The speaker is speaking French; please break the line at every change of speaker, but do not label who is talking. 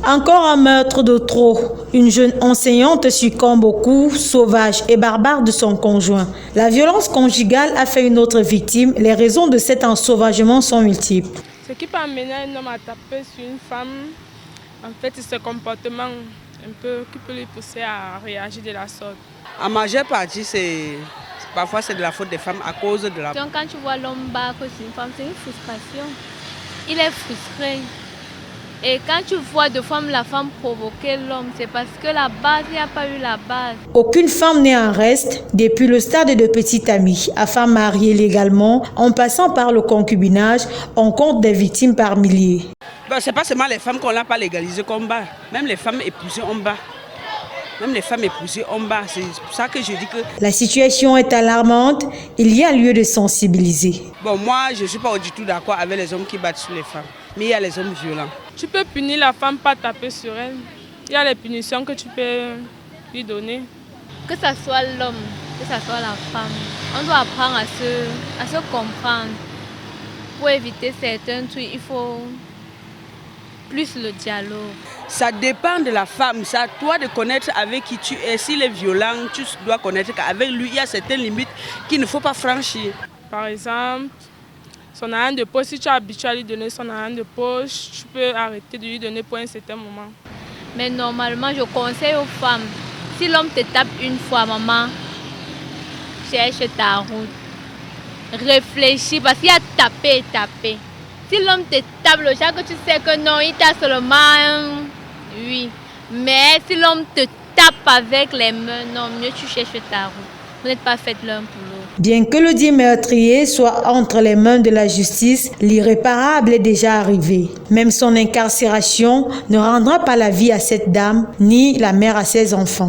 Encore un meurtre de trop. Une jeune enseignante succombe aux coups sauvages et barbares de son conjoint. La violence conjugale a fait une autre victime. Les raisons de cet ensauvagement sont multiples.
Ce qui peut amener un homme à taper sur une femme, en fait, c'est ce comportement un peu qui peut lui pousser à réagir de la sorte.
En majeure partie, parfois c'est de la faute des femmes à cause de la...
Quand tu vois l'homme battre sur une femme, c'est une frustration. Il est frustré. Et quand tu vois de femmes la femme provoquer l'homme, c'est parce que la base, il n'y a pas eu la base.
Aucune femme n'est en reste, depuis le stade de petite amie à femme mariée légalement, en passant par le concubinage, on compte des victimes par milliers.
Ce n'est pas seulement les femmes qu'on n'a pas légalisées qu'on bat, même les femmes épousées on bat. Même les femmes épousées en bas, c'est pour ça que je dis que...
La situation est alarmante, il y a lieu de sensibiliser.
Bon, moi, je ne suis pas du tout d'accord avec les hommes qui battent sur les femmes. Mais il y a les hommes violents.
Tu peux punir la femme, pas taper sur elle. Il y a les punitions que tu peux lui donner.
Que ce soit l'homme, que ce soit la femme, on doit apprendre à se comprendre. Pour éviter certains trucs, il faut plus le dialogue.
Ça dépend de la femme, c'est à toi de connaître avec qui tu es. S'il est violent, tu dois connaître qu'avec lui, il y a certaines limites qu'il ne faut pas franchir.
Par exemple, son argent de poche, si tu es habitué à lui donner son argent de poche, tu peux arrêter de lui donner pour un certain moment.
Mais normalement, je conseille aux femmes, si l'homme te tape une fois, maman, cherche ta route. Réfléchis, parce qu'il y a taper et taper. Si l'homme te tape le chat, que tu sais que non, il t'a seulement... Oui. Mais si l'homme te tape avec les mains, non, mieux tu cherches ta route. Vous n'êtes pas faites l'un pour l'autre.
Bien que le dit meurtrier soit entre les mains de la justice, l'irréparable est déjà arrivé. Même son incarcération ne rendra pas la vie à cette dame, ni la mère à ses enfants.